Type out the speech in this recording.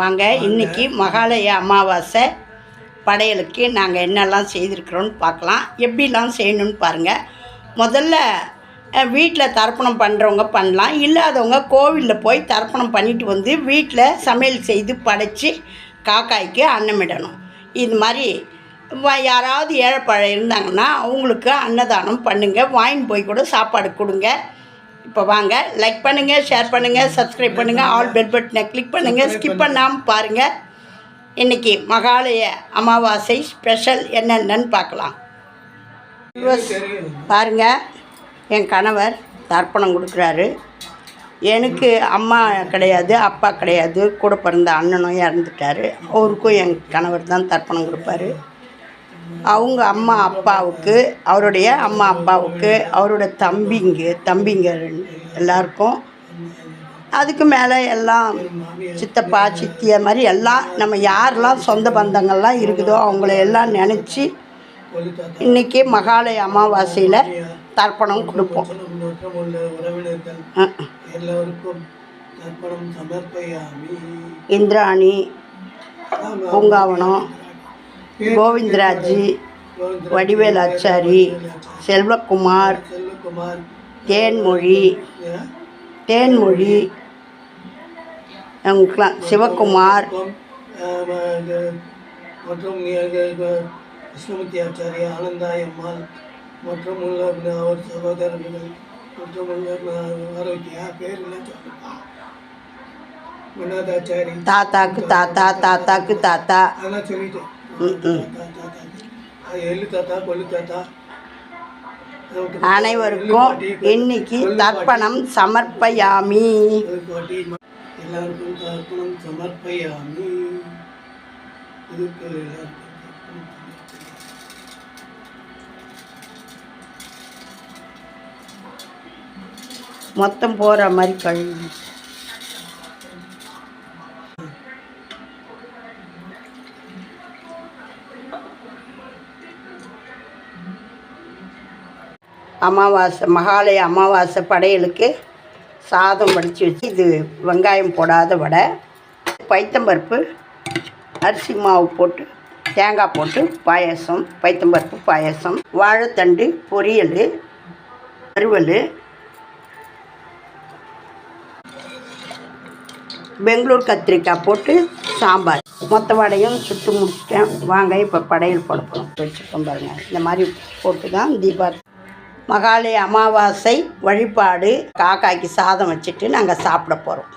வாங்க, இன்றைக்கி மகாலய அமாவாசை படையலுக்கு நாங்கள் என்னெல்லாம் செய்திருக்கிறோன்னு பார்க்கலாம். எப்படிலாம் செய்யணுன்னு பாருங்கள். முதல்ல வீட்டில் தர்ப்பணம் பண்ணுறவங்க பண்ணலாம், இல்லாதவங்க கோவிலில் போய் தர்ப்பணம் பண்ணிட்டு வந்து வீட்டில் சமையல் செய்து படைச்சி காக்காய்க்கு அன்னமிடணும். இது மாதிரி யாராவது ஏழைப்பழம் இருந்தாங்கன்னா அவங்களுக்கு அன்னதானம் பண்ணுங்கள், வாங்கின்னு போய் கூட சாப்பாடு கொடுங்க. இப்போ வாங்க, லைக் பண்ணுங்கள், ஷேர் பண்ணுங்கள், சப்ஸ்கிரைப் பண்ணுங்கள், ஆல் பெல் பட்டனை கிளிக் பண்ணுங்கள், ஸ்கிப் பண்ணாமல் பாருங்கள். இன்றைக்கி மகாலய அமாவாசை ஸ்பெஷல் என்னென்னு பார்க்கலாம். பாருங்கள், என் கணவர் தர்ப்பணம் கொடுக்குறாரு. எனக்கு அம்மா கிடையாது, அப்பா கிடையாது, கூட பிறந்த அண்ணனும் இறந்துட்டார். அவருக்கும் என் கணவர் தான் தர்ப்பணம் கொடுப்பாரு. அவங்க அம்மா அப்பாவுக்கு, அவருடைய அம்மா அப்பாவுக்கு, அவரோட தம்பிங்க எல்லாருக்கும், அதுக்கு மேலே எல்லாம் சித்தப்பா சித்திய மாதிரி எல்லாம் நம்ம யாரெல்லாம் சொந்த பந்தங்கள்லாம் இருக்குதோ அவங்கள எல்லாம் நினச்சி இன்றைக்கி மகாலய அமாவாசையில் தர்ப்பணம் கொடுப்போம். இந்திராணி, பூங்காவனம், கோவிந்தராஜ், வடிவேல் ஆச்சாரி, செல்வகுமார், தேன்மொழி, அவங்களுக்கெல்லாம் சிவகுமார் மற்றும் கிருஷ்ணமூர்த்தி ஆச்சாரியா, ஆனந்தாயம்மாள் மற்றும் உள்ள அவர் சகோதரர்கள் மற்றும் ஆரோக்கியா பேர் வினோதாச்சாரி, தாத்தாக்கு தாத்தா, தாத்தாக்கு தாத்தா, அதெல்லாம் சொல்லிட்டேன். எள்ளு தாத்தா, கொள்ளு தாத்தா, அனைவருக்கும் இன்னைக்கு தர்ப்பணம் சமர்ப்பயாமி. எல்லாருக்கும் தர்ப்பணம் சமர்ப்பயாமி. மொத்தம் போகிற மாதிரி கழுவி மகாலய அமாவாசை படையலுக்கு சாதம் வடித்து வச்சு, இது வெங்காயம் போடாத வடை, பைத்தம்பருப்பு அரிசி மாவு போட்டு தேங்காய் போட்டு பாயசம், பைத்தம்பருப்பு பாயசம், வாழைத்தண்டு பொரியல், வறுவல், பெங்களூர் கத்திரிக்காய் போட்டு சாம்பார். மொத்த வடையும் சுட்டு முடிச்சிட்டேன். வாங்க, இப்போ படையல் போடப்போம். வச்சுருக்கோம் பாருங்கள். இந்த மாதிரி போட்டு தான் மகாலய அமாவாசை வழிபாடு காக்காய்க்கு சாதம் வச்சுட்டு நாங்கள் சாப்பிட போகிறோம்.